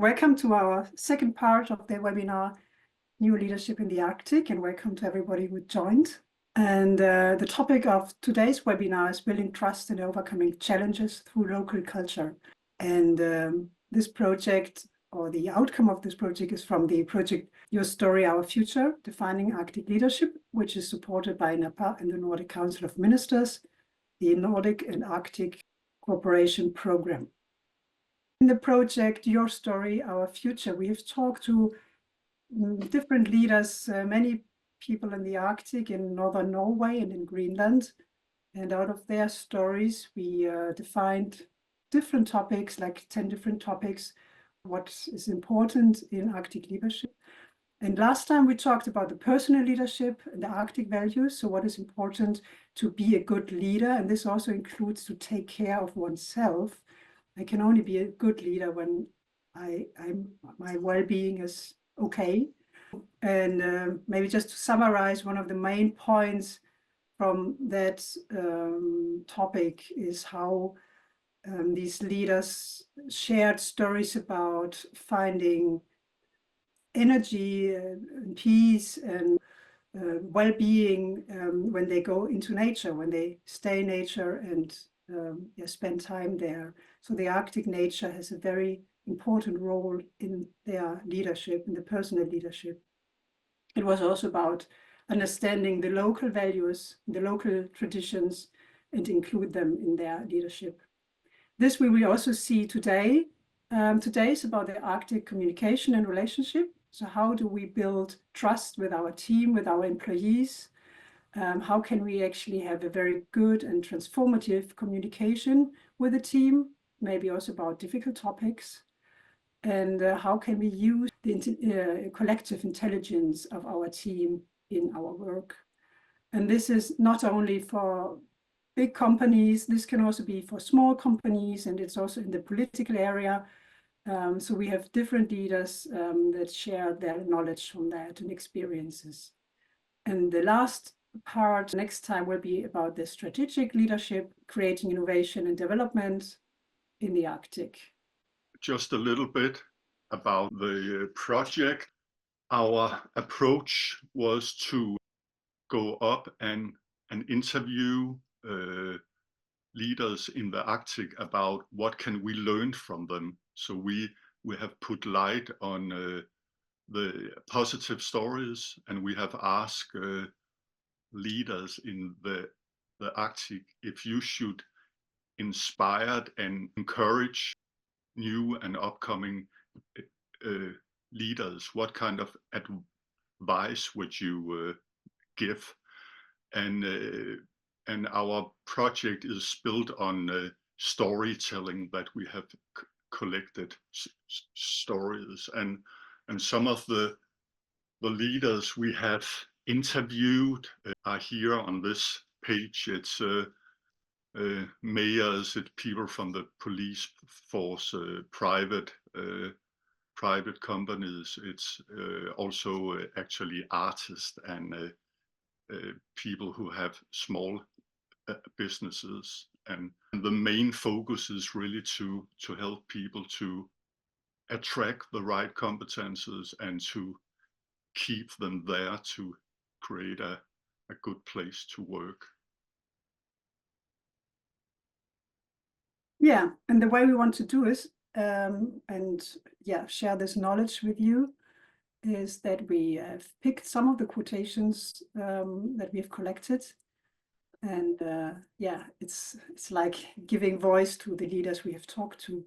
welcome to our second part of the webinar, New Leadership in the Arctic, and welcome to everybody who joined. And the topic of today's webinar is building trust and overcoming challenges through local culture. And this project, or the outcome of this project, is from the project Your Story, Our Future, Defining Arctic Leadership, which is supported by NAPA and the Nordic Council of Ministers, the Nordic and Arctic Cooperation Programme. In the project Your Story, Our Future, we have talked to different leaders, many people in the Arctic, in northern Norway and in Greenland. And out of their stories, we defined different topics, like 10 different topics, what is important in Arctic leadership. And last time we talked about the personal leadership and the Arctic values. So what is important to be a good leader? And this also includes to take care of oneself. I can only be a good leader when my well-being is okay. And maybe just to summarize, one of the main points from that topic is how these leaders shared stories about finding energy and peace and well-being when they go into nature, when they stay in nature and spend time there. So the Arctic nature has a very important role in their leadership, in the personal leadership. It was also about understanding the local values, the local traditions, and include them in their leadership. This we will also see today. Today is about the Arctic communication and relationship. So how do we build trust with our team, with our employees? How can we actually have a very good and transformative communication with the team, maybe also about difficult topics? And how can we use the collective intelligence of our team in our work? And this is not only for big companies, this can also be for small companies, and it's also in the political area. So we have different leaders that share their knowledge from that and experiences. And the last part next time will be about the strategic leadership, creating innovation and development in the Arctic. Just a little bit about the project. Our approach was to go up and interview leaders in the Arctic about what can we learn from them. So we have put light on the positive stories, and we have asked leaders in the Arctic if you should inspire and encourage new and upcoming leaders, what kind of advice would you give? And our project is built on storytelling, that we have collected stories, and some of the leaders we have interviewed are here on this page. It's mayors, it's people from the police force, private companies. It's also actually artists and people who have small businesses. And the main focus is really to help people to attract the right competences and to keep them there to create a good place to work. Yeah, and the way we want to do is, share this knowledge with you, is that we have picked some of the quotations that we have collected. And it's like giving voice to the leaders we have talked to.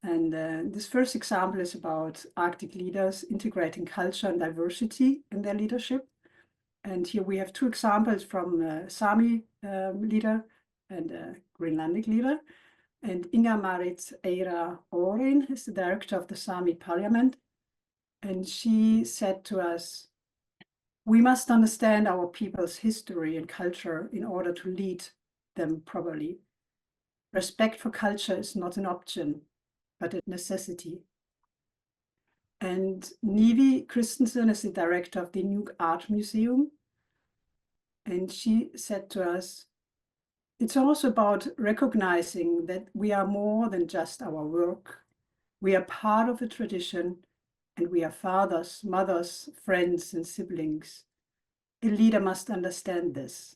And this first example is about Arctic leaders integrating culture and diversity in their leadership. And here we have two examples from a Sami leader and a Greenlandic leader. And Inga-Marit Eira Orin is the director of the Sami parliament. And she said to us, we must understand our people's history and culture in order to lead them properly. Respect for culture is not an option, but a necessity. And Nivi Christensen is the director of the Nuuk Art Museum. And she said to us, it's also about recognizing that we are more than just our work. We are part of the tradition, and we are fathers, mothers, friends, and siblings. A leader must understand this.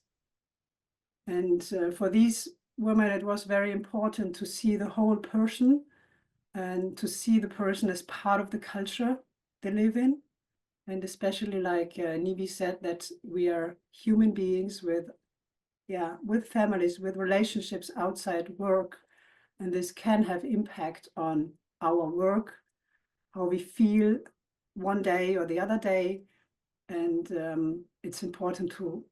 And for these women, it was very important to see the whole person and to see the person as part of the culture they live in. And especially, like Nivi said, that we are human beings with families, with relationships outside work. And this can have impact on our work, how we feel one day or the other day. And it's important to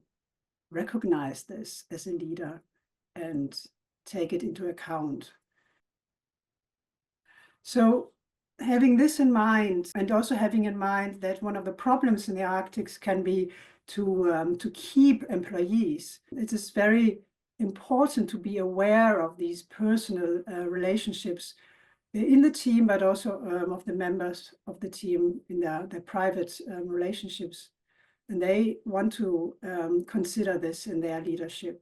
recognize this as a leader and take it into account. So having this in mind, and also having in mind that one of the problems in the Arctic can be to keep employees, it is very important to be aware of these personal relationships in the team, but also of the members of the team in their private relationships. And they want to consider this in their leadership.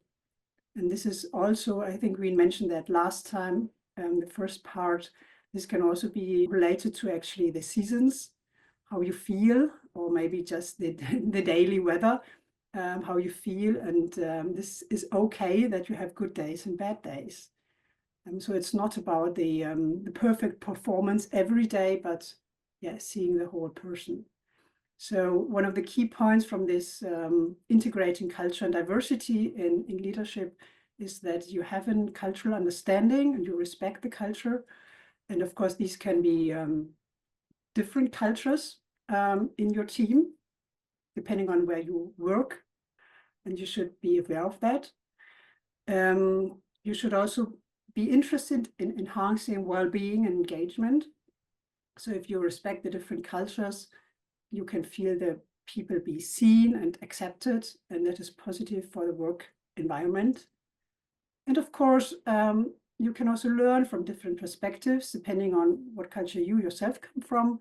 And this is also, I think we mentioned that last time, the first part. This can also be related to actually the seasons, how you feel, or maybe just the daily weather, how you feel. And this is okay that you have good days and bad days. So it's not about the perfect performance every day, but seeing the whole person. So one of the key points from this integrating culture and diversity in leadership is that you have a cultural understanding and you respect the culture. And of course, these can be different cultures in your team, depending on where you work, and you should be aware of that. You should also be interested in enhancing well-being and engagement. So if you respect the different cultures, you can feel the people be seen and accepted, and that is positive for the work environment. And of course, you can also learn from different perspectives, depending on what culture you yourself come from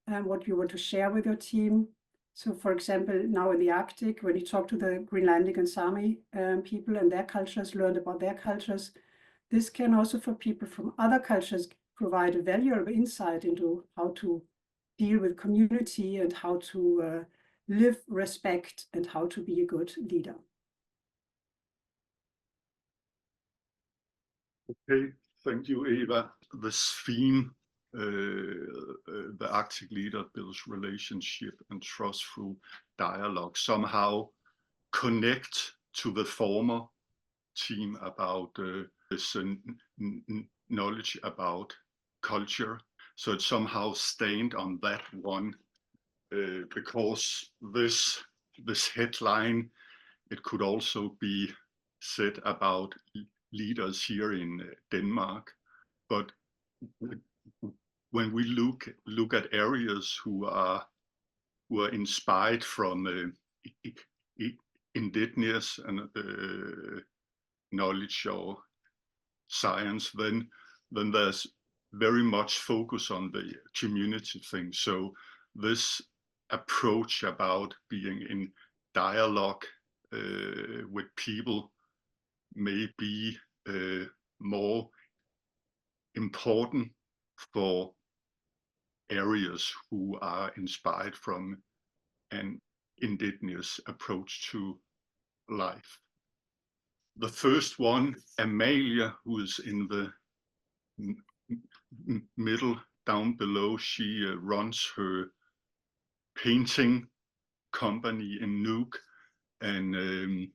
and what you want to share with your team. So for example, now in the Arctic, when you talk to the Greenlandic and Sami people and their cultures, learn about their cultures, this can also for people from other cultures provide a valuable insight into how to deal with community and how to live respect and how to be a good leader. Okay, thank you, Eva. This theme, the Arctic leader builds relationship and trust through dialogue, somehow connect to the former team about this knowledge about culture. So it somehow stained on that one because this headline, it could also be said about leaders here in Denmark. But when we look at areas who are inspired from indigenous and knowledge or science, then there's very much focus on the community thing. So this approach about being in dialogue with people may be more important for areas who are inspired from an indigenous approach to life. The first one, Amalia, who is in the middle down below, she runs her painting company in Nuuk, and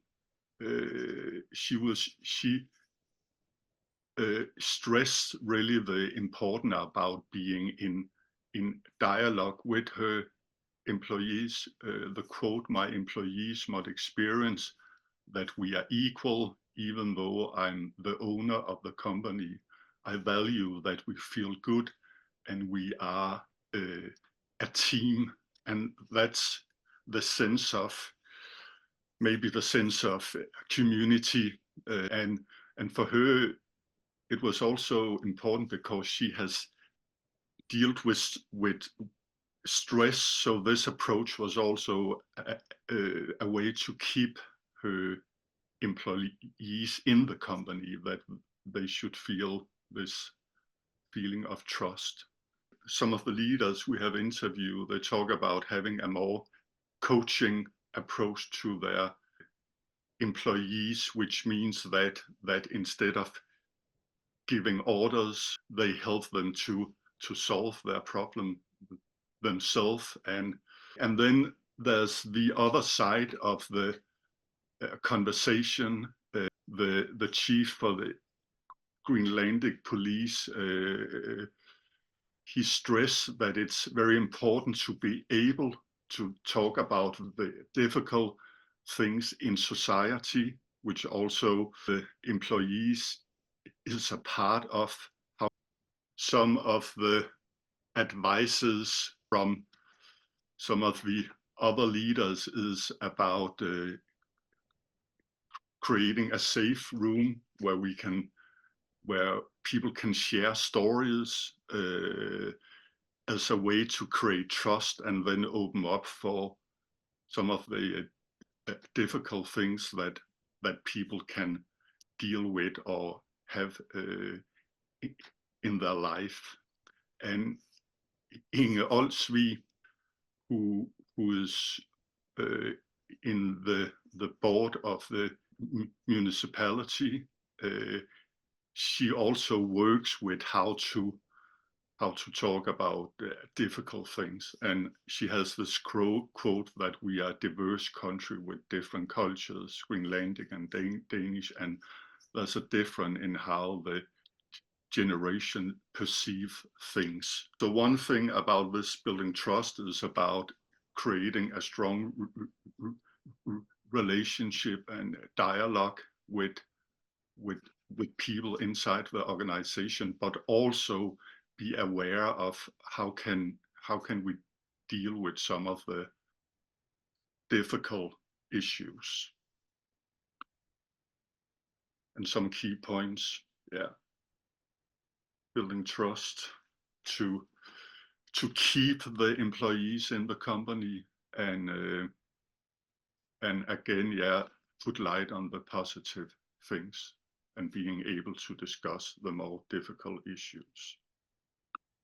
she stressed really the importance about being in dialogue with her employees. The quote, "My employees must experience that we are equal, even though I'm the owner of the company. I value that we feel good and we are a team." And that's the sense of, maybe the sense of community. And for her, it was also important because she has dealt with stress. So this approach was also a way to keep her employees in the company, that they should feel this feeling of trust. some of the leaders we have interviewed, they talk about having a more coaching approach to their employees, which means that instead of giving orders, they help them to solve their problem themselves. And then there's the other side of the conversation. The chief for the Greenlandic police, he stressed that it's very important to be able to talk about the difficult things in society, which also the employees is a part of. How some of the advices from some of the other leaders is about creating a safe room where people can share stories as a way to create trust and then open up for some of the difficult things that people can deal with or have in their life. And Inge Olsvig, who is in the board of the municipality, she also works with how to talk about difficult things. And she has this quote that we are a diverse country with different cultures, Greenlandic and Danish, and there's a difference in how the generation perceive things. The one thing about this building trust is about creating a strong relationship and dialogue with people inside the organization, but also be aware of how can we deal with some of the difficult issues. And some key points, building trust to keep the employees in the company, and again, put light on the positive things and being able to discuss the more difficult issues.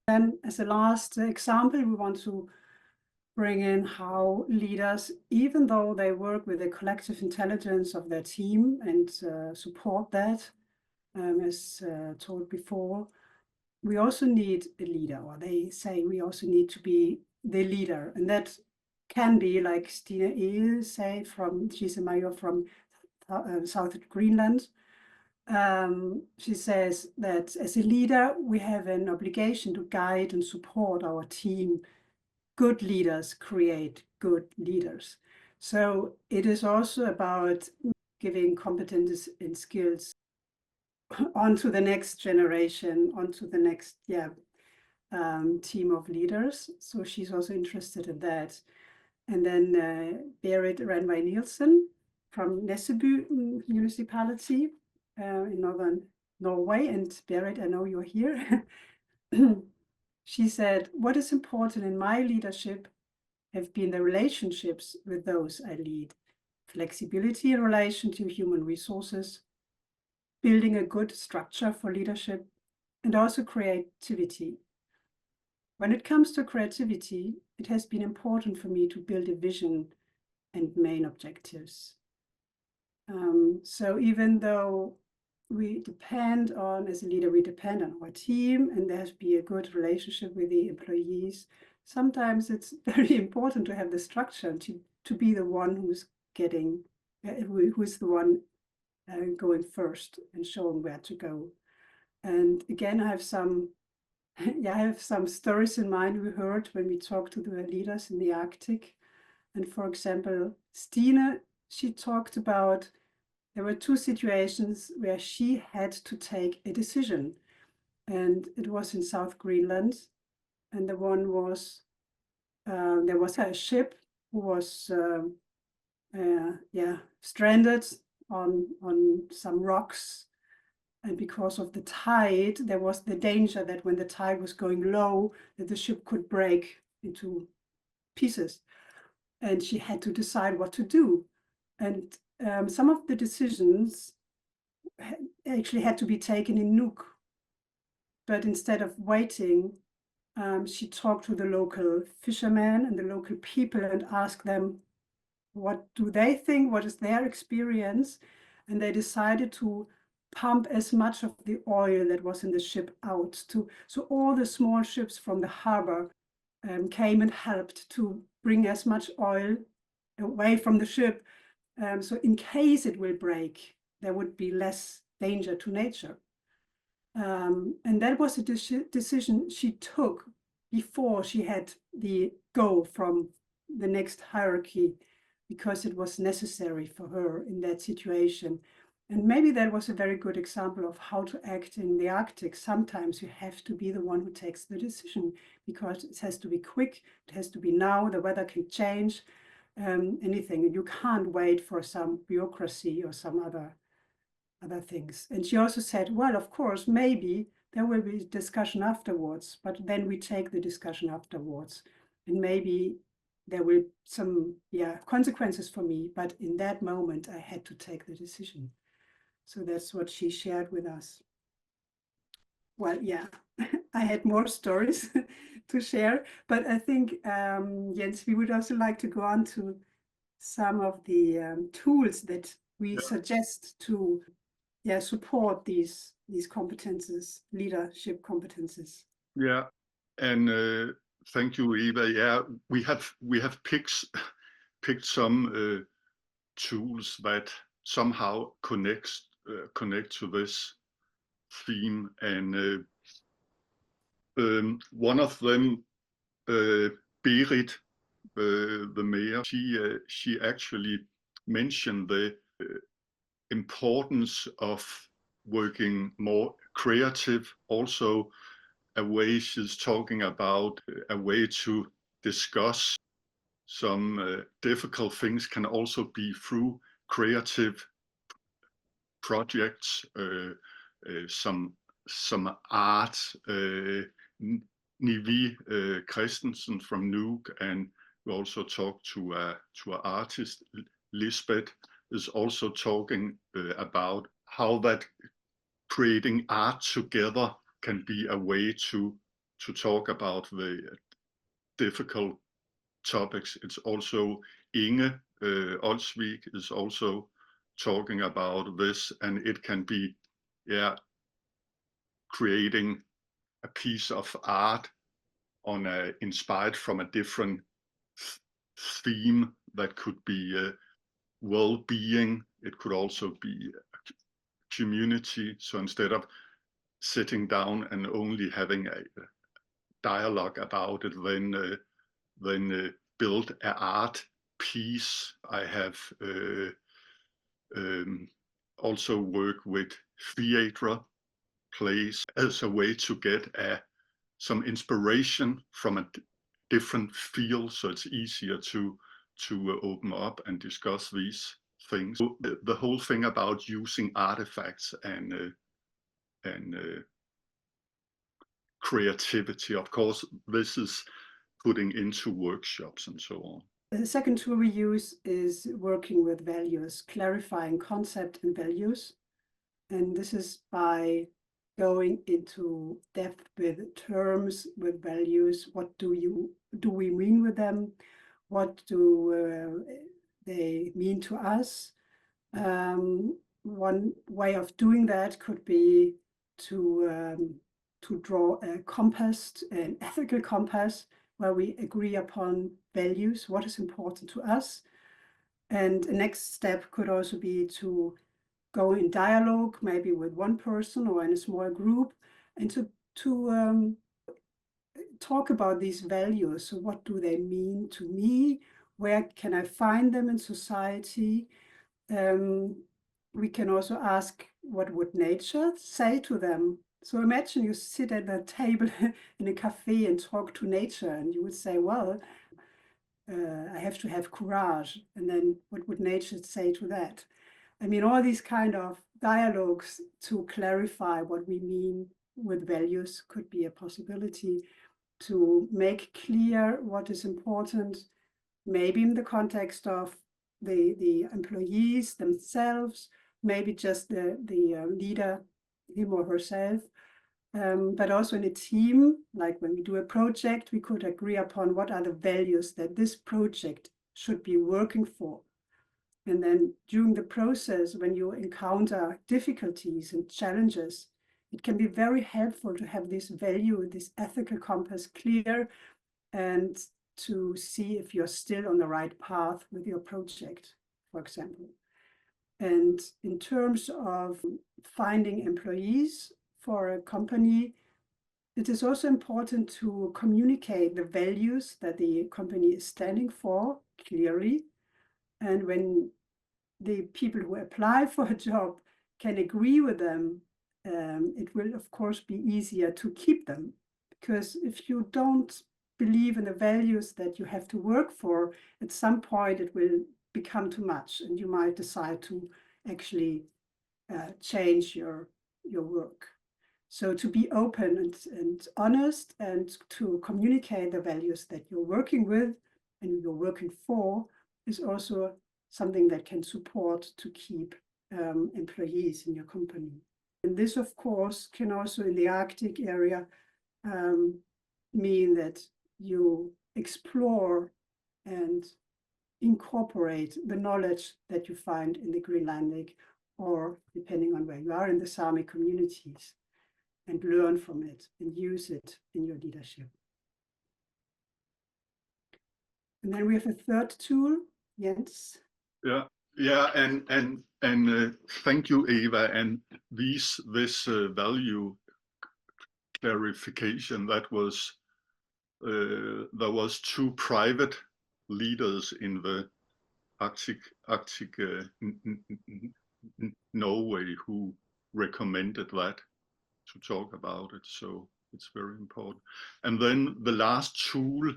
Then, as a last example, we want to bring in how leaders, even though they work with the collective intelligence of their team and support that, as told before, we also need a leader, or they say we also need to be the leader. And that can be like Stina Eel say, she's a mayor from South Greenland. She says that as a leader, we have an obligation to guide and support our team. Good leaders create good leaders. So it is also about giving competence and skills onto the next generation, onto the next team of leaders. So she's also interested in that. And then Berit Ranvej Nielsen from Nesseby municipality in northern Norway. And Berit, I know you're here. She said, what is important in my leadership have been the relationships with those I lead, flexibility in relation to human resources, building a good structure for leadership, and also creativity. When it comes to creativity, it has been important for me to build a vision and main objectives. So even though we depend on, as a leader, we depend on our team, and there has to be a good relationship with the employees, sometimes it's very important to have the structure to be the one who's getting, who's the one going first and showing where to go. And again, I have some stories in mind we heard when we talked to the leaders in the Arctic. And for example, Stina, she talked about there were two situations where she had to take a decision. And it was in South Greenland. And the one was, there was a ship who was stranded on some rocks. And because of the tide, there was the danger that when the tide was going low, that the ship could break into pieces. And she had to decide what to do. And some of the decisions actually had to be taken in Nuuk. But instead of waiting She talked to the local fishermen and the local people and asked them, what do they think? What is their experience? And they decided to pump as much of the oil that was in the ship out. So all the small ships from the harbor came and helped to bring as much oil away from the ship. So in case it will break, there would be less danger to nature. And that was a decision she took before she had the go from the next hierarchy, because it was necessary for her in that situation. And maybe that was a very good example of how to act in the Arctic. Sometimes you have to be the one who takes the decision, because it has to be quick, it has to be now, the weather can change, anything. And you can't wait for some bureaucracy or some other things. And she also said, well, of course, maybe there will be discussion afterwards, but then we take the discussion afterwards. And maybe there will be some consequences for me, but in that moment, I had to take the decision. So that's what she shared with us. Well, yeah, I had more stories to share, but I think, Jens, we would also like to go on to some of the tools that we suggest to support these competences, leadership competences. Yeah, and thank you, Eva. Yeah, we have picked some tools that somehow connect to this theme, and one of them, Berit, the mayor, she actually mentioned the importance of working more creative. Also, a way she's talking about a way to discuss some difficult things can also be through creative projects, some art. Nivi Christensen from Nuuk, and we also talked to an artist, Lisbeth, is also talking about how that creating art together can be a way to talk about the difficult topics. It's also Inge Olsvik is also talking about this, and it can be creating a piece of art inspired from a different theme that could be well-being. It could also be community. So instead of sitting down and only having a dialogue about it, then build an art piece. I have also worked with theatre plays as a way to get some inspiration from a different field, so it's easier to open up and discuss these things. So the whole thing about using artifacts and creativity, of course, this is putting into workshops and so on. The second tool we use is working with values, clarifying concept and values. And this is by going into depth with terms, with values. What do we mean with them? What do they mean to us? One way of doing that could be to draw a compass, an ethical compass, where we agree upon values, what is important to us. And the next step could also be to go in dialogue, maybe with one person or in a small group, and to talk about these values. So what do they mean to me? Where can I find them in society? We can also ask, what would nature say to them? So imagine you sit at a table in a cafe and talk to nature, and you would say, well, I have to have courage. And then what would nature say to that? I mean, all these kind of dialogues to clarify what we mean with values could be a possibility to make clear what is important, maybe in the context of the employees themselves, maybe just the leader, him or herself, but also in a team, like when we do a project, we could agree upon what are the values that this project should be working for. And then during the process, when you encounter difficulties and challenges, it can be very helpful to have this value, this ethical compass clear, and to see if you're still on the right path with your project, for example. And in terms of finding employees for a company, it is also important to communicate the values that the company is standing for clearly. And when the people who apply for a job can agree with them, it will of course be easier to keep them. Because if you don't believe in the values that you have to work for, at some point it will become too much and you might decide to actually change your work. So to be open and honest and to communicate the values that you're working with and you're working for is also something that can support to keep employees in your company. And this, of course, can also in the Arctic area mean that you explore and incorporate the knowledge that you find in the Greenlandic, or depending on where you are, in the Sami communities, and learn from it and use it in your leadership. And then we have a third tool, Jens. Yeah, and thank you, Eva. And this value clarification, that was there was two private leaders in the Arctic Norway who recommended that to talk about it. So it's very important. And then the last tool,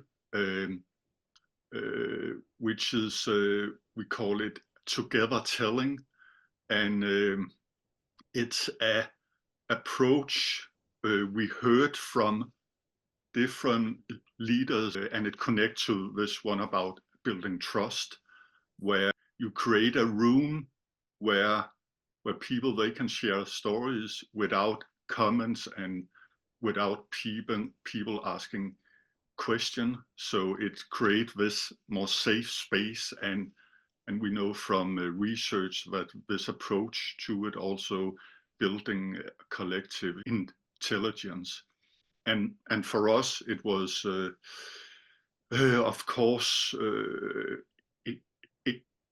which is we call it together telling, and it's a approach we heard from different leaders, and it connects to this one about building trust, where you create a room where people, they can share stories without comments and without people asking questions. So it creates this more safe space, and we know from research that this approach to it also building collective intelligence. And for us, it was, of course,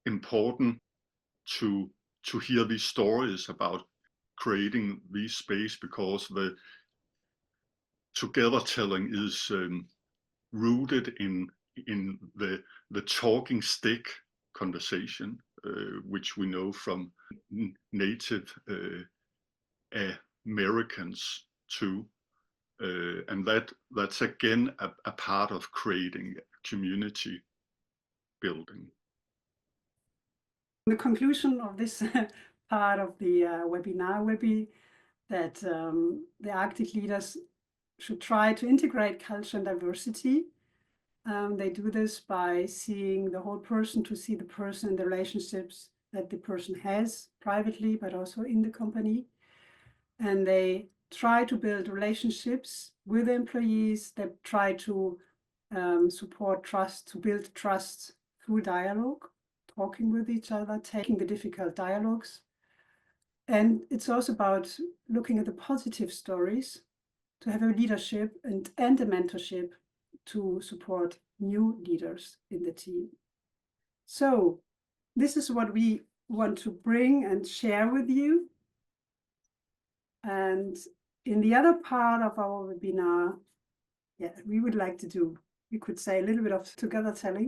important to hear these stories about creating this space, because the together telling is rooted in the talking stick conversation, which we know from Native Americans too. And that's again a part of creating community building. The conclusion of this part of the webinar will be that the Arctic leaders should try to integrate culture and diversity. They do this by seeing the whole person, to see the person and the relationships that the person has privately, but also in the company. And they try to build relationships with employees, that try to support trust, to build trust through dialogue, talking with each other, taking the difficult dialogues. And it's also about looking at the positive stories, to have a leadership and a mentorship to support new leaders in the team. So this is what we want to bring and share with you. And in the other part of our webinar, we would like to do, we could say, a little bit of together telling.